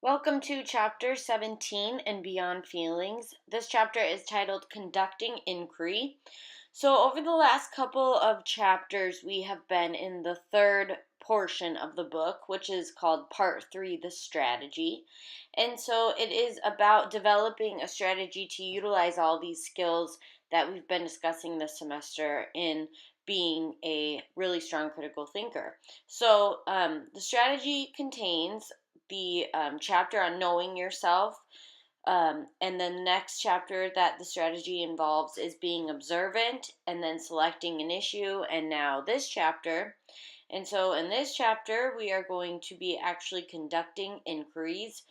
Welcome to Chapter 17 and Beyond Feelings. This chapter is titled Conducting Inquiry. So, over the last couple of chapters, we have been in the third portion of the book, which is called Part 3, The Strategy. And so, it is about developing a strategy to utilize all these skills that we've been discussing this semester in being a really strong critical thinker. So, the strategy contains the chapter on knowing yourself. And then the next chapter that the strategy involves is being observant and then selecting an issue. And now this chapter. And so in this chapter, we are going to be actually conducting inquiries.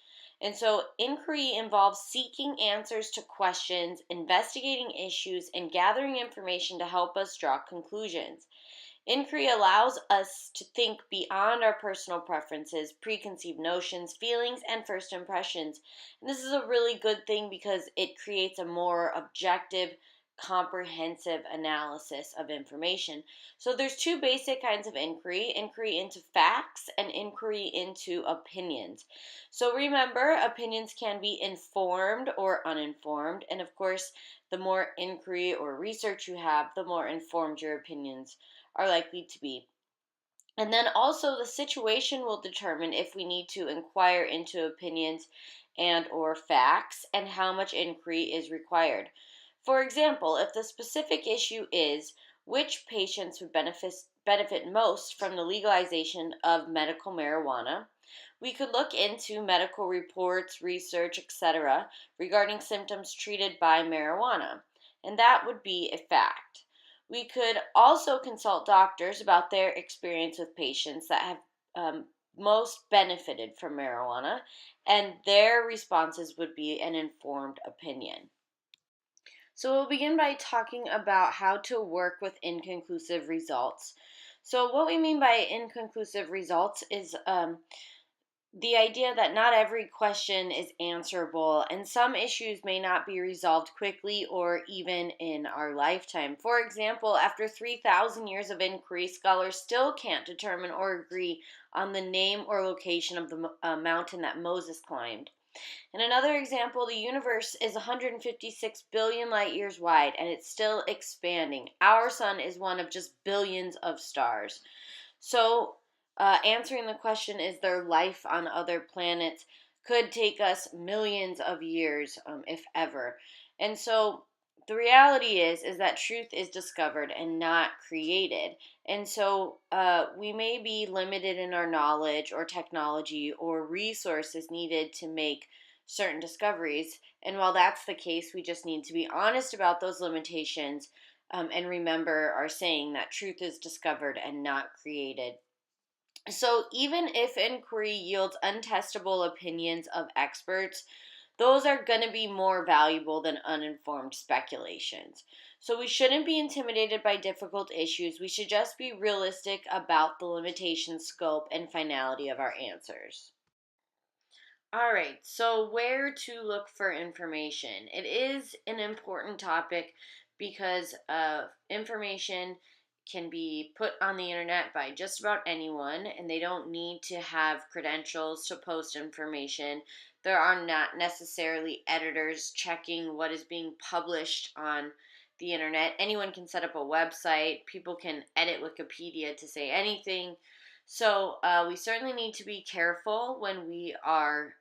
And so inquiry involves seeking answers to questions, investigating issues, and gathering information to help us draw conclusions. Inquiry allows us to think beyond our personal preferences, preconceived notions, feelings, and first impressions. And this is a really good thing because it creates a more objective, comprehensive analysis of information. So there's two basic kinds of inquiry into facts and inquiry into opinions. So remember, opinions can be informed or uninformed, and of course, the more inquiry or research you have, the more informed your opinions are likely to be. And then also the situation will determine if we need to inquire into opinions and or facts and how much inquiry is required. For example, if the specific issue is which patients would benefit most from the legalization of medical marijuana, we could look into medical reports, research, etc. regarding symptoms treated by marijuana, and that would be a fact. We could also consult doctors about their experience with patients that have most benefited from marijuana, and their responses would be an informed opinion. So we'll begin by talking about how to work with inconclusive results. So what we mean by inconclusive results is the idea that not every question is answerable and some issues may not be resolved quickly or even in our lifetime. For example, after 3,000 years of inquiry, scholars still can't determine or agree on the name or location of the mountain that Moses climbed. In another example, the universe is 156 billion light years wide and it's still expanding. Our sun is one of just billions of stars. So, answering the question, is there life on other planets, could take us millions of years, if ever. And so, the reality is that truth is discovered and not created. And so, we may be limited in our knowledge or technology or resources needed to make certain discoveries. And while that's the case, we just need to be honest about those limitations and remember our saying that truth is discovered and not created. So, even if inquiry yields untestable opinions of experts, those are going to be more valuable than uninformed speculations. So, we shouldn't be intimidated by difficult issues. We should just be realistic about the limitation, scope, and finality of our answers. All right, so where to look for information? It is an important topic because information can be put on the internet by just about anyone, and they don't need to have credentials to post information. There are not necessarily editors checking what is being published on the internet. Anyone can set up a website, people can edit Wikipedia to say anything. So we certainly need to be careful when we are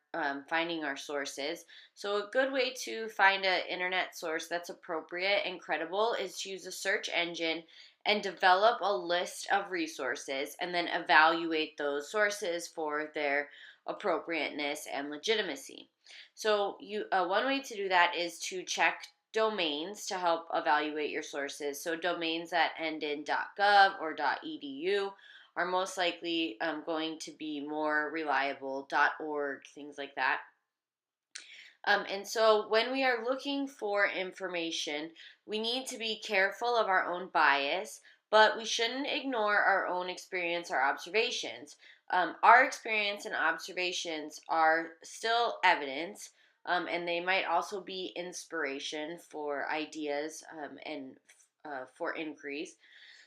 finding our sources. So a good way to find an internet source that's appropriate and credible is to use a search engine and develop a list of resources and then evaluate those sources for their appropriateness and legitimacy. So one way to do that is to check domains to help evaluate your sources. So domains that end in .gov or .edu are most likely going to be more reliable, .org, things like that. And so when we are looking for information, we need to be careful of our own bias, but we shouldn't ignore our own experience or observations. Our experience and observations are still evidence, and they might also be inspiration for ideas and for inquiries.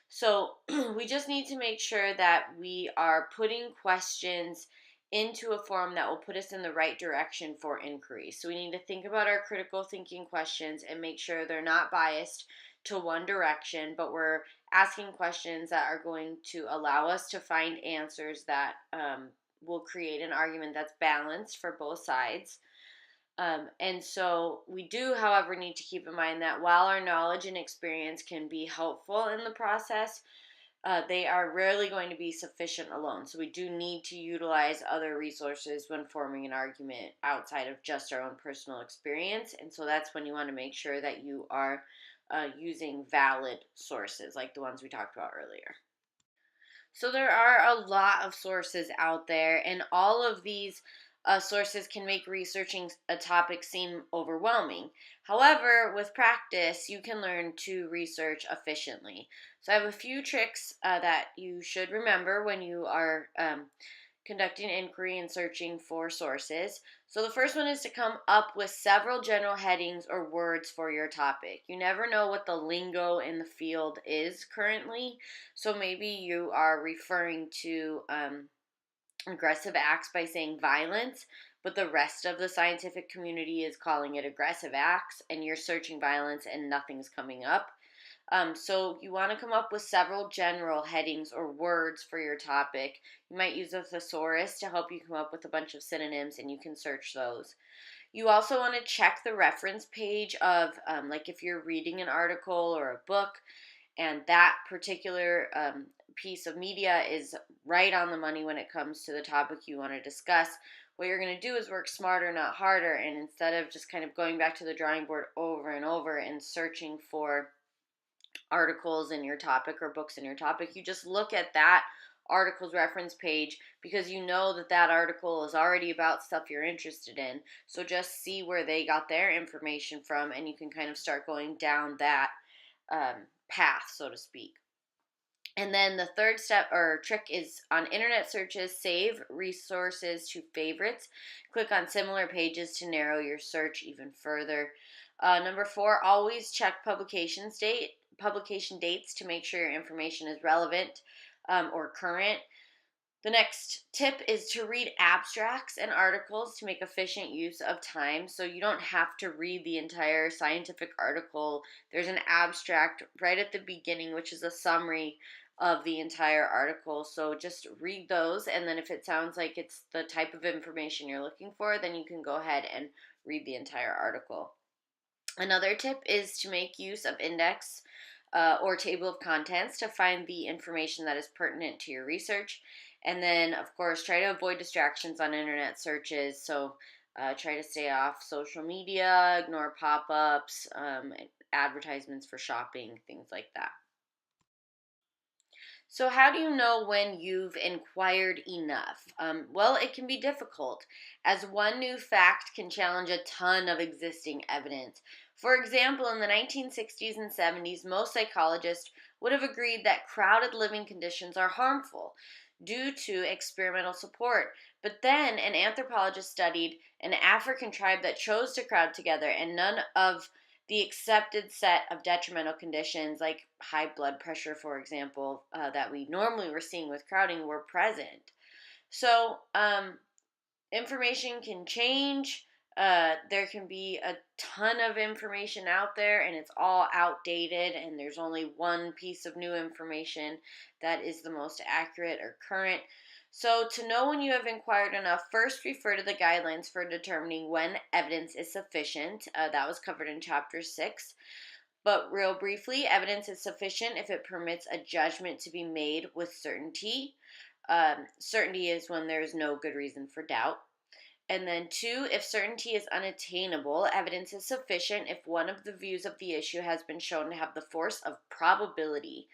So we just need to make sure that we are putting questions into a form that will put us in the right direction for inquiry. So we need to think about our critical thinking questions and make sure they're not biased to one direction, but we're asking questions that are going to allow us to find answers that will create an argument that's balanced for both sides. And so we do, however, need to keep in mind that while our knowledge and experience can be helpful in the process, they are rarely going to be sufficient alone. So we do need to utilize other resources when forming an argument outside of just our own personal experience. And so that's when you want to make sure that you are using valid sources like the ones we talked about earlier. So there are a lot of sources out there, and all of these sources can make researching a topic seem overwhelming. However, with practice, you can learn to research efficiently. So I have a few tricks that you should remember when you are conducting inquiry and searching for sources. So the first one is to come up with several general headings or words for your topic. You never know what the lingo in the field is currently. So maybe you are referring to aggressive acts by saying violence, but the rest of the scientific community is calling it aggressive acts, and you're searching violence and nothing's coming up. So you want to come up with several general headings or words for your topic. You might use a thesaurus to help you come up with a bunch of synonyms, and you can search those. You also want to check the reference page of, like if you're reading an article or a book, and that particular piece of media is right on the money when it comes to the topic you want to discuss. What you're going to do is work smarter, not harder, and instead of just kind of going back to the drawing board over and over and searching for articles in your topic or books in your topic, you just look at that article's reference page because you know that that article is already about stuff you're interested in. So just see where they got their information from, and you can kind of start going down that path, so to speak. And then the third step or trick is on internet searches, save resources to favorites. Click on similar pages to narrow your search even further. Number 4, always check publication dates to make sure your information is relevant or current. The next tip is to read abstracts and articles to make efficient use of time. So you don't have to read the entire scientific article. There's an abstract right at the beginning, which is a summary of the entire article. So just read those, and then if it sounds like it's the type of information you're looking for, then you can go ahead and read the entire article. Another tip is to make use of index or table of contents to find the information that is pertinent to your research. And then, of course, try to avoid distractions on internet searches. So try to stay off social media, ignore pop-ups, advertisements for shopping, things like that. So how do you know when you've inquired enough? Well, it can be difficult, as one new fact can challenge a ton of existing evidence. For example, in the 1960s and 70s, most psychologists would have agreed that crowded living conditions are harmful due to experimental support. But then an anthropologist studied an African tribe that chose to crowd together, and none of the accepted set of detrimental conditions, like high blood pressure, for example, that we normally were seeing with crowding, were present. So, information can change. There can be a ton of information out there, and it's all outdated, and there's only one piece of new information that is the most accurate or current. So, to know when you have inquired enough, first refer to the guidelines for determining when evidence is sufficient. That was covered in Chapter 6. But real briefly, evidence is sufficient if it permits a judgment to be made with certainty. Certainty is when there is no good reason for doubt. And then 2, if certainty is unattainable, evidence is sufficient if one of the views of the issue has been shown to have the force of probability.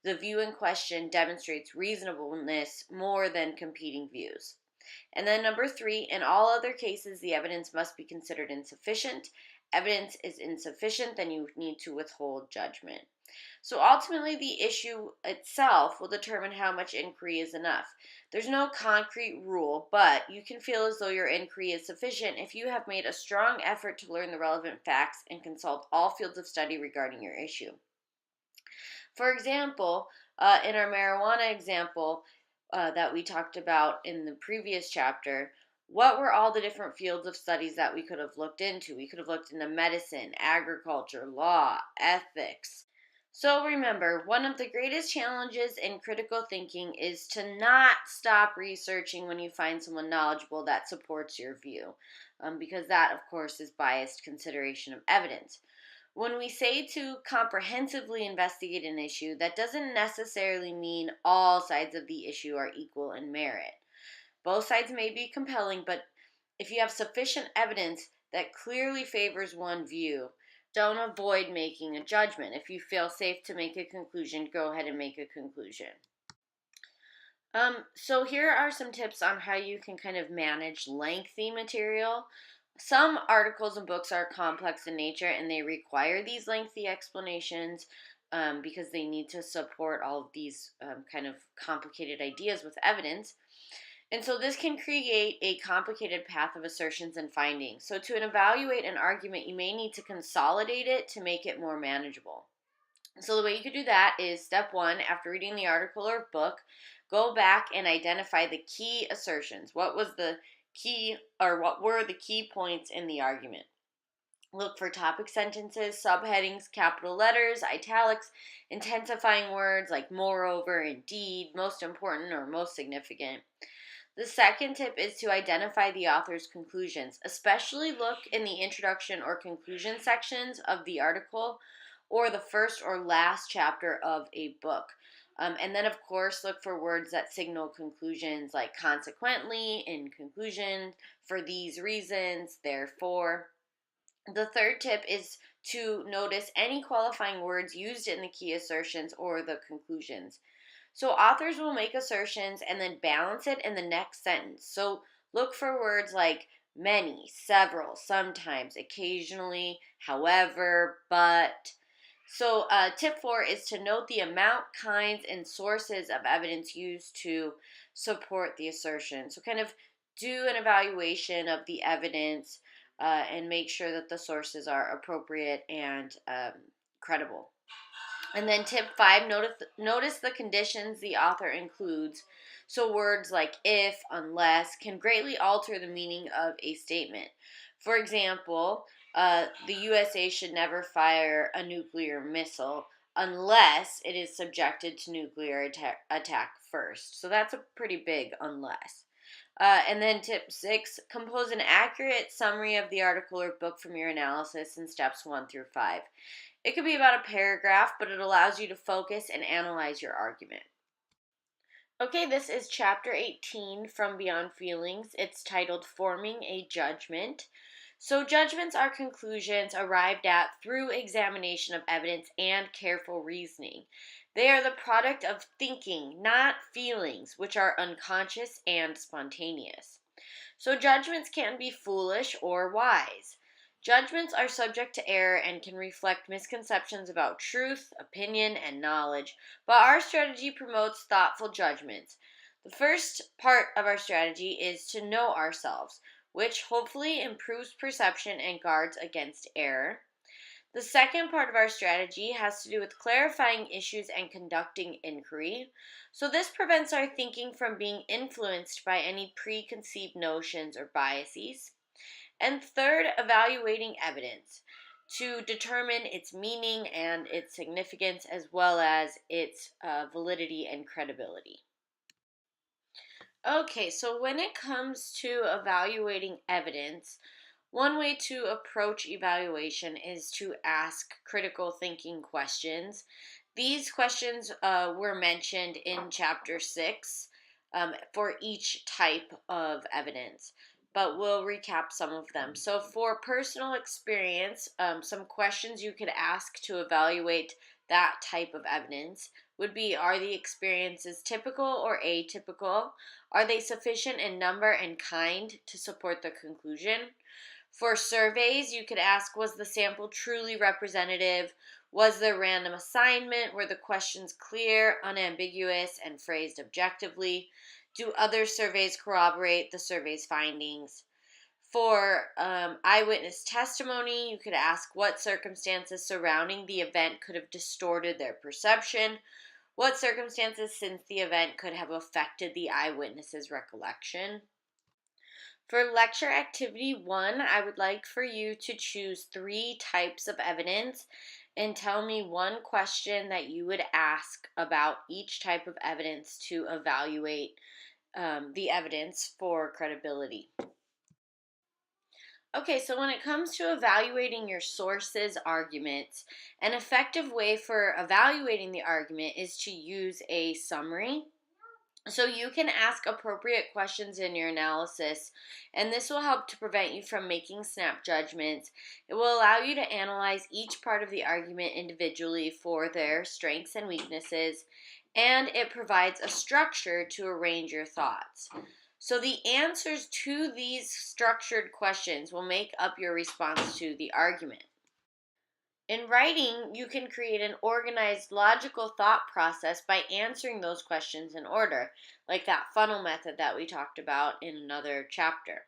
The view in question demonstrates reasonableness more than competing views. And then number 3, in all other cases, the evidence must be considered insufficient. Evidence is insufficient, then you need to withhold judgment. So ultimately, the issue itself will determine how much inquiry is enough. There's no concrete rule, but you can feel as though your inquiry is sufficient if you have made a strong effort to learn the relevant facts and consult all fields of study regarding your issue. For example, in our marijuana example, that we talked about in the previous chapter, what were all the different fields of studies that we could have looked into? We could have looked into medicine, agriculture, law, ethics. So remember, one of the greatest challenges in critical thinking is to not stop researching when you find someone knowledgeable that supports your view, because that, of course, is biased consideration of evidence. When we say to comprehensively investigate an issue, that doesn't necessarily mean all sides of the issue are equal in merit. Both sides may be compelling, but if you have sufficient evidence that clearly favors one view, don't avoid making a judgment. If you feel safe to make a conclusion, go ahead and make a conclusion. So here are some tips on how you can kind of manage lengthy material. Some articles and books are complex in nature and they require these lengthy explanations because they need to support all of these kind of complicated ideas with evidence. And so this can create a complicated path of assertions and findings. So to evaluate an argument, you may need to consolidate it to make it more manageable. So the way you could do that is step one, after reading the article or book, go back and identify the key assertions. What was the key, or what were the key points in the argument? Look for topic sentences, subheadings, capital letters, italics, intensifying words like moreover, indeed, most important, or most significant. The second tip is to identify the author's conclusions. Especially look in the introduction or conclusion sections of the article or the first or last chapter of a book. And then, of course, look for words that signal conclusions like consequently, in conclusion, for these reasons, therefore. The third tip is to notice any qualifying words used in the key assertions or the conclusions. So authors will make assertions and then balance it in the next sentence. So look for words like many, several, sometimes, occasionally, however, but. So tip 4 is to note the amount, kinds, and sources of evidence used to support the assertion. So kind of do an evaluation of the evidence and make sure that the sources are appropriate and credible. And then tip 5, notice the conditions the author includes. So words like if, unless can greatly alter the meaning of a statement. For example, the USA should never fire a nuclear missile unless it is subjected to nuclear attack first. So that's a pretty big unless. And then tip 6, compose an accurate summary of the article or book from your analysis in steps 1 through 5. It could be about a paragraph, but it allows you to focus and analyze your argument. Okay, this is chapter 18 from Beyond Feelings. It's titled Forming a Judgment. So judgments are conclusions arrived at through examination of evidence and careful reasoning. They are the product of thinking, not feelings, which are unconscious and spontaneous. So judgments can be foolish or wise. Judgments are subject to error and can reflect misconceptions about truth, opinion, and knowledge, but our strategy promotes thoughtful judgments. The first part of our strategy is to know ourselves, which hopefully improves perception and guards against error. The second part of our strategy has to do with clarifying issues and conducting inquiry. So this prevents our thinking from being influenced by any preconceived notions or biases. And third, evaluating evidence to determine its meaning and its significance as well as its validity and credibility. Okay, so when it comes to evaluating evidence, one way to approach evaluation is to ask critical thinking questions. These questions were mentioned in chapter 6 for each type of evidence, but we'll recap some of them. So, for personal experience, some questions you could ask to evaluate that type of evidence would be: are the experiences typical or atypical? Are they sufficient in number and kind to support the conclusion? For surveys, you could ask, was the sample truly representative? Was there random assignment? Were the questions clear, unambiguous, and phrased objectively? Do other surveys corroborate the survey's findings? For eyewitness testimony, you could ask what circumstances surrounding the event could have distorted their perception. What circumstances since the event could have affected the eyewitness's recollection? For lecture activity 1, I would like for you to choose 3 types of evidence and tell me one question that you would ask about each type of evidence to evaluate the evidence for credibility. Okay, so when it comes to evaluating your source's arguments, an effective way for evaluating the argument is to use a summary. So you can ask appropriate questions in your analysis, and this will help to prevent you from making snap judgments. It will allow you to analyze each part of the argument individually for their strengths and weaknesses, and it provides a structure to arrange your thoughts. So the answers to these structured questions will make up your response to the argument. In writing, you can create an organized, logical thought process by answering those questions in order, like that funnel method that we talked about in another chapter.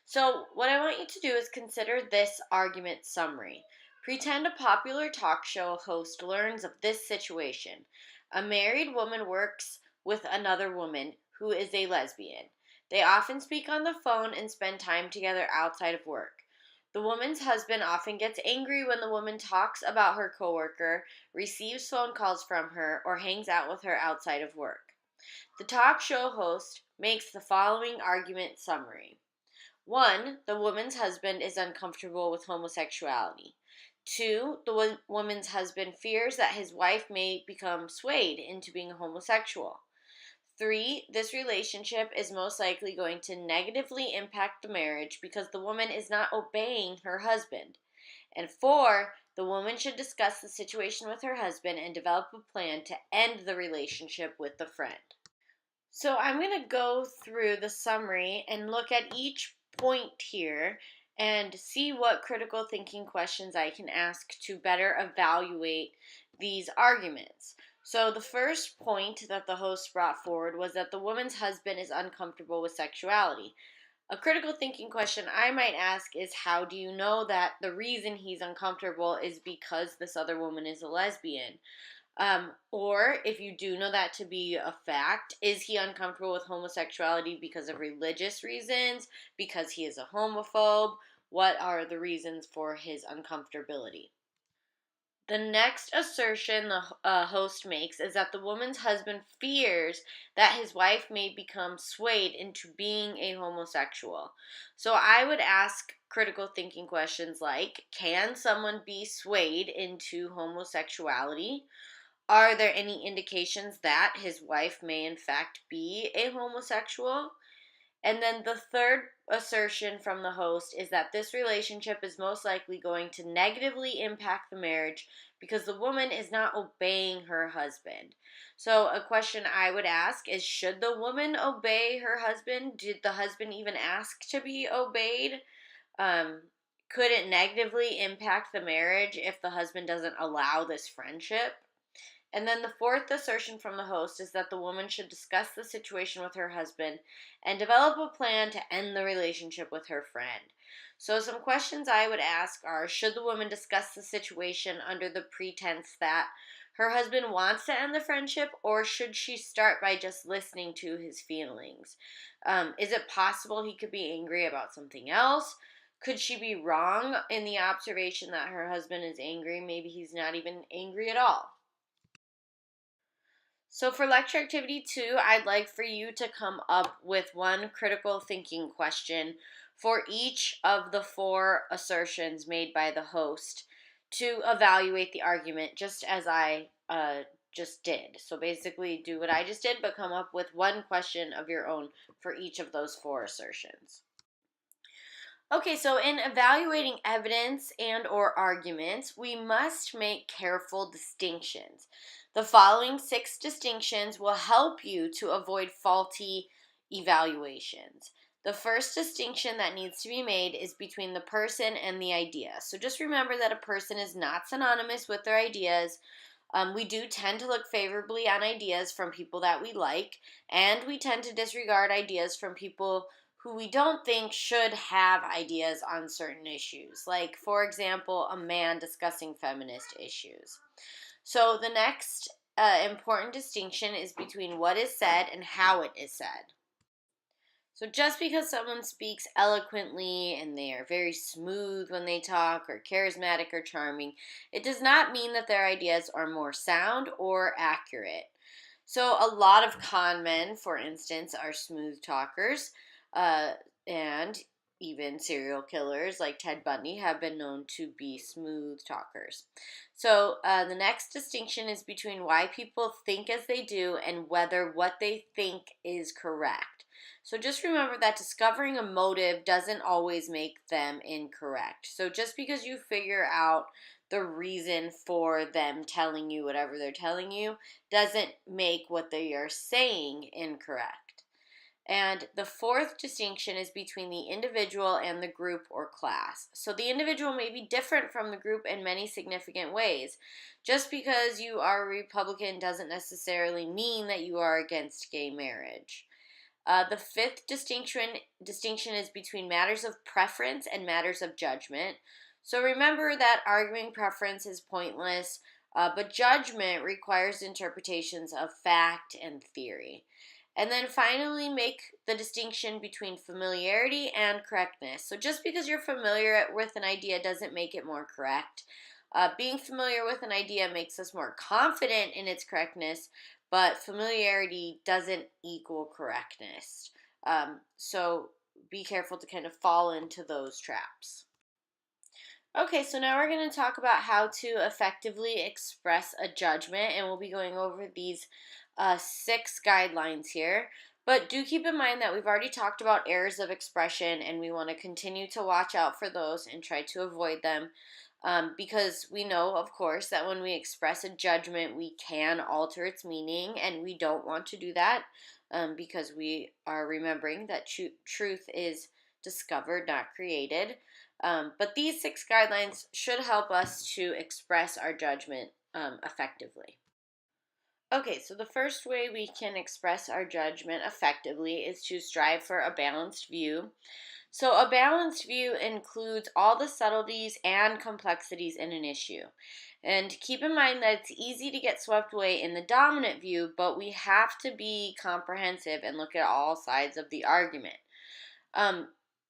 So, what I want you to do is consider this argument summary. Pretend a popular talk show host learns of this situation. A married woman works with another woman who is a lesbian. They often speak on the phone and spend time together outside of work. The woman's husband often gets angry when the woman talks about her coworker, receives phone calls from her, or hangs out with her outside of work. The talk show host makes the following argument summary. 1. The woman's husband is uncomfortable with homosexuality. 2. The woman's husband fears that his wife may become swayed into being homosexual. 3. This relationship is most likely going to negatively impact the marriage because the woman is not obeying her husband. And 4. The woman should discuss the situation with her husband and develop a plan to end the relationship with the friend. So I'm going to go through the summary and look at each point here and see what critical thinking questions I can ask to better evaluate these arguments. So the first point that the host brought forward was that the woman's husband is uncomfortable with sexuality. A critical thinking question I might ask is, how do you know that the reason he's uncomfortable is because this other woman is a lesbian? Or if you do know that to be a fact, is he uncomfortable with homosexuality because of religious reasons, because he is a homophobe? What are the reasons for his uncomfortability? The next assertion the host makes is that the woman's husband fears that his wife may become swayed into being a homosexual. So I would ask critical thinking questions like, can someone be swayed into homosexuality? Are there any indications that his wife may in fact be a homosexual? And then the third assertion from the host is that this relationship is most likely going to negatively impact the marriage because the woman is not obeying her husband. So a question I would ask is, should the woman obey her husband? Did the husband even ask to be obeyed? Could it negatively impact the marriage if the husband doesn't allow this friendship? And then the fourth assertion from the host is that the woman should discuss the situation with her husband and develop a plan to end the relationship with her friend. So some questions I would ask are, should the woman discuss the situation under the pretense that her husband wants to end the friendship, or should she start by just listening to his feelings? Is it possible he could be angry about something else? Could she be wrong in the observation that her husband is angry? Maybe he's not even angry at all. So for lecture activity 2, I'd like for you to come up with one critical thinking question for each of the 4 assertions made by the host to evaluate the argument, just as I just did. So basically do what I just did, but come up with one question of your own for each of those 4 assertions. Okay, so in evaluating evidence and or arguments, we must make careful distinctions. The following 6 distinctions will help you to avoid faulty evaluations. The first distinction that needs to be made is between the person and the idea. So just remember that a person is not synonymous with their ideas. We do tend to look favorably on ideas from people that we like, and we tend to disregard ideas from people who we don't think should have ideas on certain issues, like, for example, a man discussing feminist issues. So the next important distinction is between what is said and how it is said. So just because someone speaks eloquently and they are very smooth when they talk or charismatic or charming, it does not mean that their ideas are more sound or accurate. So a lot of con men, for instance, are smooth talkers, and even serial killers like Ted Bundy have been known to be smooth talkers. So the next distinction is between why people think as they do and whether what they think is correct. So just remember that discovering a motive doesn't always make them incorrect. So just because you figure out the reason for them telling you whatever they're telling you doesn't make what they are saying incorrect. And the fourth distinction is between the individual and the group or class. So the individual may be different from the group in many significant ways. Just because you are a Republican doesn't necessarily mean that you are against gay marriage. The fifth distinction is between matters of preference and matters of judgment. So remember that arguing preference is pointless, but judgment requires interpretations of fact and theory. And then finally, make the distinction between familiarity and correctness. So just because you're familiar with an idea doesn't make it more correct. Being familiar with an idea makes us more confident in its correctness, but familiarity doesn't equal correctness. So be careful to kind of fall into those traps. Okay, so now we're going to talk about how to effectively express a judgment, and we'll be going over these 6 guidelines here. But do keep in mind that we've already talked about errors of expression, and we want to continue to watch out for those and try to avoid them. Because we know, of course, that when we express a judgment, we can alter its meaning, and we don't want to do that because we are remembering that truth is discovered, not created. But these 6 guidelines should help us to express our judgment effectively. Okay, so the first way we can express our judgment effectively is to strive for a balanced view. So a balanced view includes all the subtleties and complexities in an issue. And keep in mind that it's easy to get swept away in the dominant view, but we have to be comprehensive and look at all sides of the argument.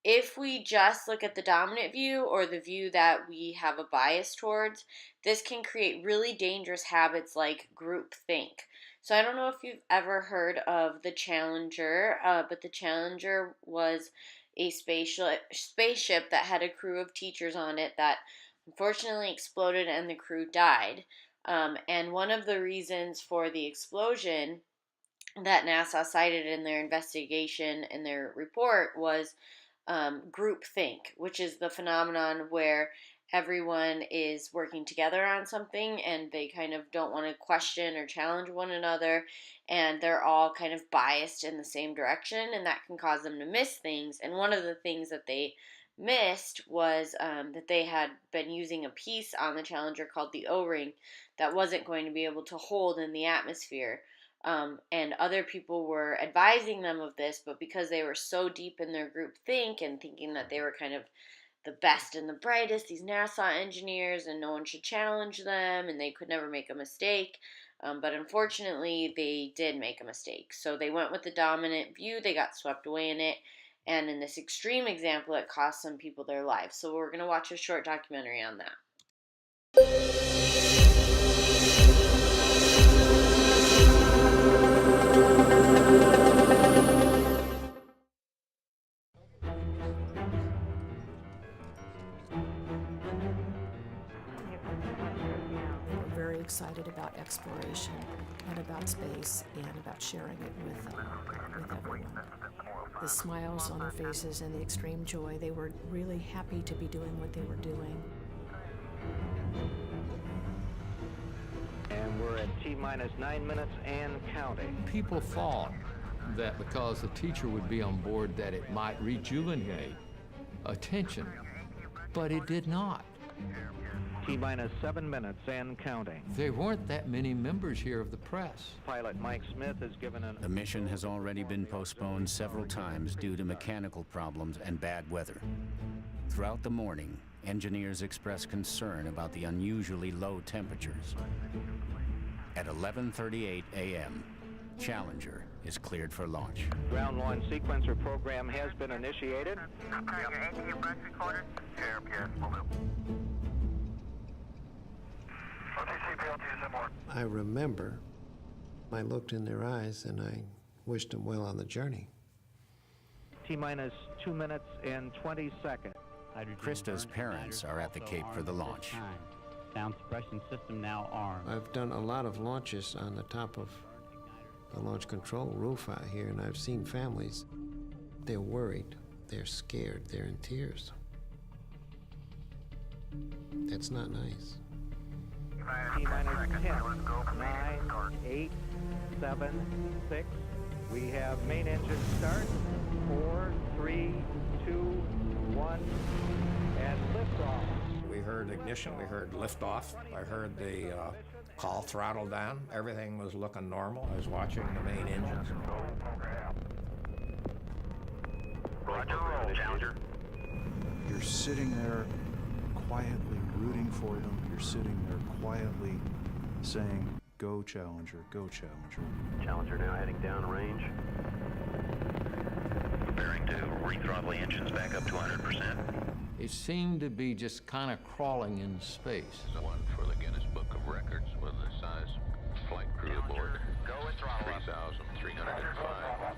If we just look at the dominant view or the view that we have a bias towards, this can create really dangerous habits like groupthink. So I don't know if you've ever heard of the Challenger, but the Challenger was a spaceship that had a crew of teachers on it that unfortunately exploded and the crew died. And one of the reasons for the explosion that NASA cited in their investigation in their report was groupthink, which is the phenomenon where everyone is working together on something and they kind of don't want to question or challenge one another, and they're all kind of biased in the same direction, and that can cause them to miss things. And one of the things that they missed was that they had been using a piece on the Challenger called the O-ring that wasn't going to be able to hold in the atmosphere. And other people were advising them of this, but because they were so deep in their group think and thinking that they were kind of the best and the brightest, these NASA engineers, and no one should challenge them, and they could never make a mistake. But unfortunately, they did make a mistake. So they went with the dominant view, they got swept away in it, and in this extreme example, it cost some people their lives. So we're going to watch a short documentary on that. Excited about exploration and about space and about sharing it with everyone. The smiles on their faces and the extreme joy, they were really happy to be doing what they were doing. And we're at T-minus 9 minutes and counting. People thought that because the teacher would be on board that it might rejuvenate attention, but it did not. T-minus 7 minutes and counting. There weren't that many members here of the press. Pilot Mike Smith has given The mission has already been postponed several times due to mechanical problems and bad weather. Throughout the morning, engineers expressed concern about the unusually low temperatures. At 11:38 a.m., Challenger is cleared for launch. Ground launch sequencer program has been initiated. I remember I looked in their eyes and I wished them well on the journey. T-minus 2 minutes and 20 seconds. Krista's parents are at the Cape for the launch. Sound suppression system now armed. I've done a lot of launches on the top of the launch control roof out here, and I've seen families. They're worried, they're scared, they're in tears. That's not nice. T-minus 10, 9, 8, 7, 6. We have main engine start. 4, 3, 2, 1, and liftoff. We heard ignition, we heard liftoff. I heard the call throttle down. Everything was looking normal. I was watching the main engines. Roger, roll, Challenger. You're sitting there quietly rooting for them. You're sitting there quietly saying, "Go, Challenger, go, Challenger." Challenger now heading down range. Preparing to rethrottle the engines back up to 100%. It seemed to be just kind of crawling in space. One for the Guinness Book of Records with the size flight crew aboard. Go and throttle up. 3,305.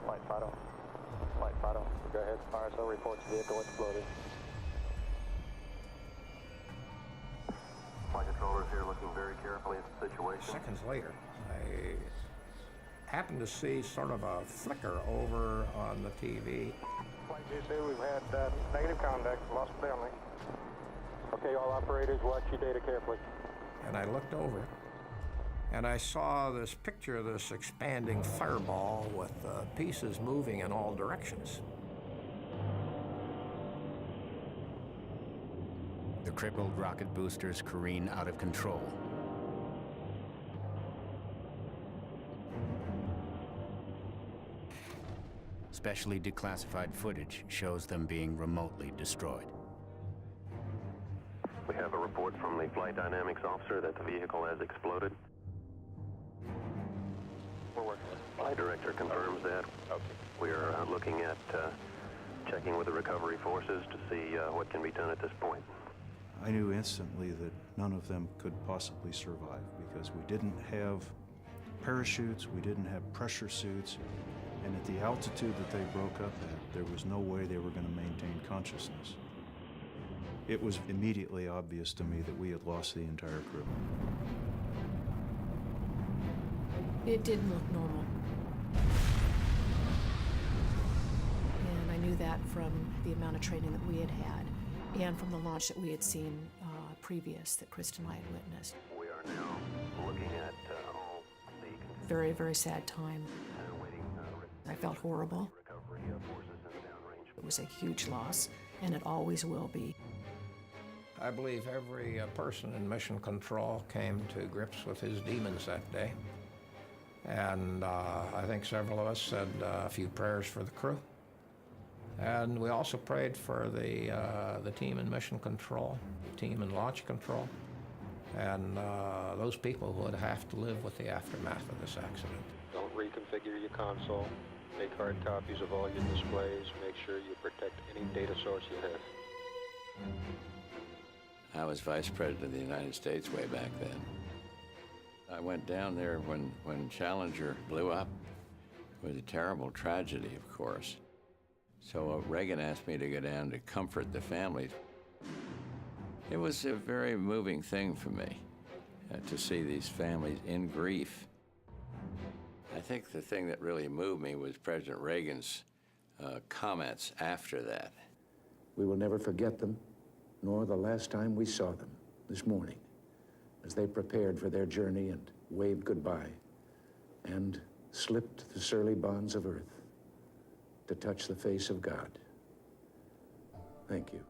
Flight Fido. Go ahead, RSO reports vehicle exploded. Flight controllers here looking very carefully at the situation. Seconds later, I happened to see sort of a flicker over on the TV. Flight GC, we've had negative contact, lost family. Okay, all operators, watch your data carefully. And I looked over, and I saw this picture of this expanding fireball with pieces moving in all directions. The crippled rocket boosters careen out of control. Specially declassified footage shows them being remotely destroyed. We have a report from the flight dynamics officer that the vehicle has exploded. We're working with the flight director confirms that. Okay. We are looking at checking with the recovery forces to see what can be done at this point. I knew instantly that none of them could possibly survive because we didn't have parachutes, we didn't have pressure suits, and at the altitude that they broke up at, there was no way they were going to maintain consciousness. It was immediately obvious to me that we had lost the entire crew. It didn't look normal. And I knew that from the amount of training that we had had and from the launch that we had seen previous that Krista and I had witnessed. We are now looking at all the... Very, very sad time. I felt horrible. It was a huge loss, and it always will be. I believe every person in Mission Control came to grips with his demons that day. And I think several of us said a few prayers for the crew. And we also prayed for the team in Mission Control, the team in Launch Control, and those people who would have to live with the aftermath of this accident. Don't reconfigure your console. Make hard copies of all your displays. Make sure you protect any data source you have. I was Vice President of the United States way back then. I went down there when Challenger blew up. It was a terrible tragedy, of course. So Reagan asked me to go down to comfort the families. It was a very moving thing for me to see these families in grief. I think the thing that really moved me was President Reagan's comments after that. We will never forget them, nor the last time we saw them this morning, as they prepared for their journey and waved goodbye and slipped the surly bonds of earth to touch the face of God. Thank you.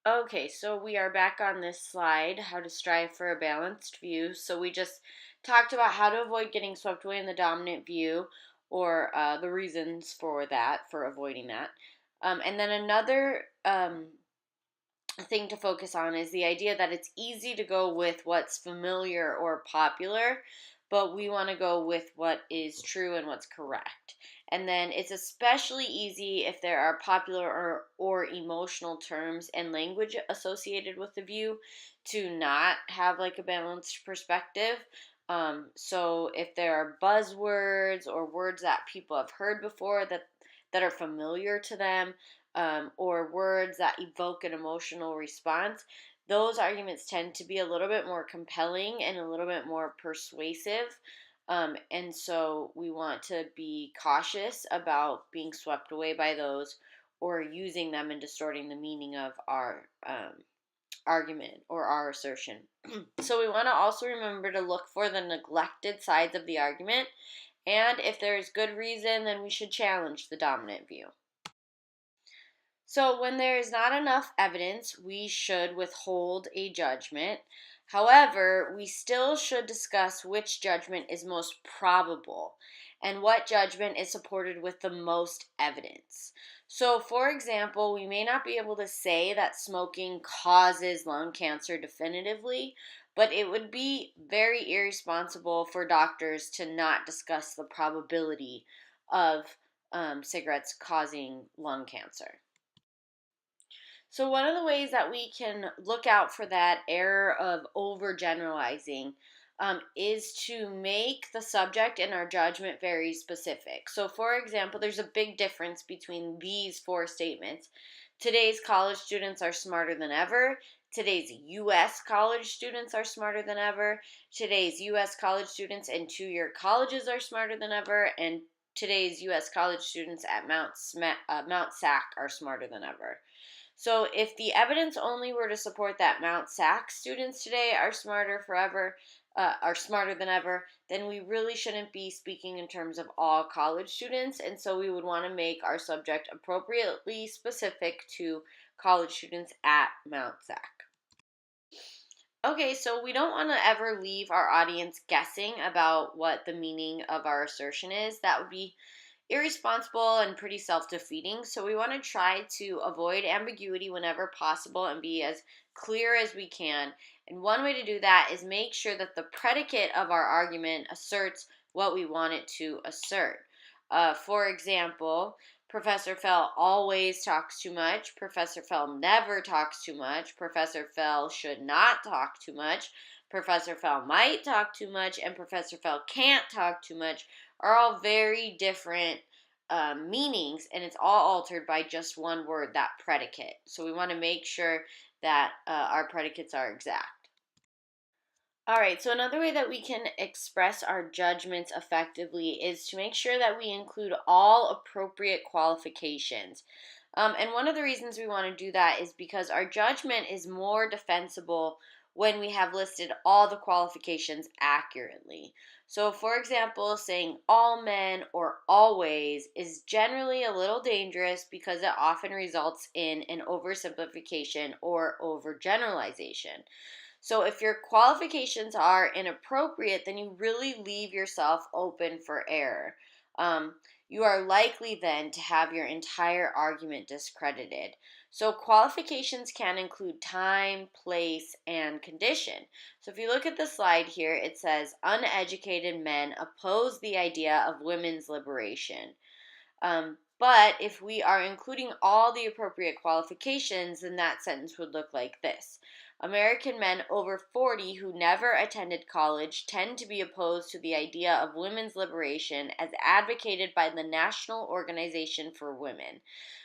Okay, so we are back on this slide, how to strive for a balanced view. So we just talked about how to avoid getting swept away in the dominant view, or the reasons for that, for avoiding that. And then another thing to focus on is the idea that it's easy to go with what's familiar or popular, but we want to go with what is true and what's correct. And then it's especially easy if there are popular or emotional terms and language associated with the view to not have like a balanced perspective. So if there are buzzwords or words that people have heard before that are familiar to them, or words that evoke an emotional response, those arguments tend to be a little bit more compelling and a little bit more persuasive. And so we want to be cautious about being swept away by those or using them and distorting the meaning of our argument or our assertion. So we want to also remember to look for the neglected sides of the argument, and if there is good reason, then we should challenge the dominant view. So when there is not enough evidence, we should withhold a judgment. However, we still should discuss which judgment is most probable and what judgment is supported with the most evidence. So, for example, we may not be able to say that smoking causes lung cancer definitively, but it would be very irresponsible for doctors to not discuss the probability of cigarettes causing lung cancer. So one of the ways that we can look out for that error of overgeneralizing is to make the subject in our judgment very specific. So for example, there's a big difference between these four statements. Today's college students are smarter than ever. Today's U.S. college students are smarter than ever. Today's U.S. college students and two-year colleges are smarter than ever. And today's U.S. college students at Mount SAC are smarter than ever. So if the evidence only were to support that Mount SAC students today are smarter than ever, then we really shouldn't be speaking in terms of all college students, and so we would want to make our subject appropriately specific to college students at Mount SAC. Okay, so we don't want to ever leave our audience guessing about what the meaning of our assertion is. That would be irresponsible and pretty self-defeating. So we want to try to avoid ambiguity whenever possible and be as clear as we can. And one way to do that is make sure that the predicate of our argument asserts what we want it to assert. For example, Professor Fell always talks too much. Professor Fell never talks too much. Professor Fell should not talk too much. Professor Fell might talk too much, and Professor Fell can't talk too much are all very different meanings, and it's all altered by just one word, that predicate. So we want to make sure that our predicates are exact. All right, so another way that we can express our judgments effectively is to make sure that we include all appropriate qualifications. And one of the reasons we want to do that is because our judgment is more defensible when we have listed all the qualifications accurately. So, for example, saying all men or always is generally a little dangerous because it often results in an oversimplification or overgeneralization. So if your qualifications are inappropriate, then you really leave yourself open for error. You are likely then to have your entire argument discredited. So qualifications can include time, place, and condition. So if you look at the slide here, it says uneducated men oppose the idea of women's liberation. But if we are including all the appropriate qualifications, then that sentence would look like this. American men over 40 who never attended college tend to be opposed to the idea of women's liberation as advocated by the National Organization for Women.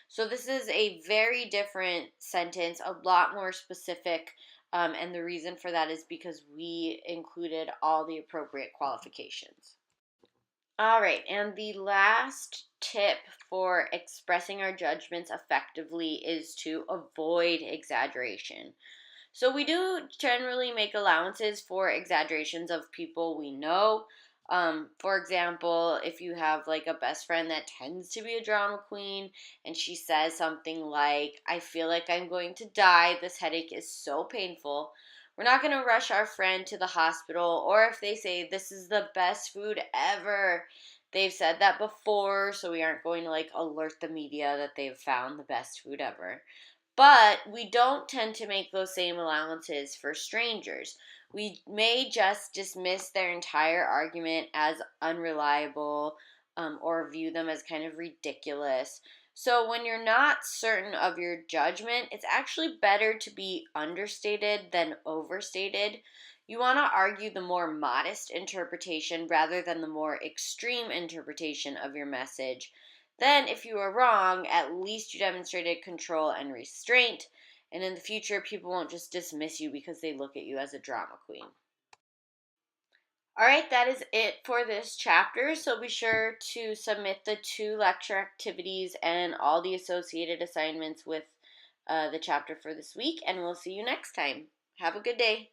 So this is a very different sentence, a lot more specific, and the reason for that is because we included all the appropriate qualifications. All right, and the last tip for expressing our judgments effectively is to avoid exaggeration. So we do generally make allowances for exaggerations of people we know, For example, if you have like a best friend that tends to be a drama queen and she says something like, I feel like I'm going to die, this headache is so painful, we're not going to rush our friend to the hospital. Or if they say, this is the best food ever, they've said that before, so we aren't going to like alert the media that they've found the best food ever. But we don't tend to make those same allowances for strangers. We may just dismiss their entire argument as unreliable, or view them as kind of ridiculous. So when you're not certain of your judgment, it's actually better to be understated than overstated. You want to argue the more modest interpretation rather than the more extreme interpretation of your message. Then, if you are wrong, at least you demonstrated control and restraint, and in the future, people won't just dismiss you because they look at you as a drama queen. All right, that is it for this chapter. So be sure to submit the 2 lecture activities and all the associated assignments with the chapter for this week, and we'll see you next time. Have a good day.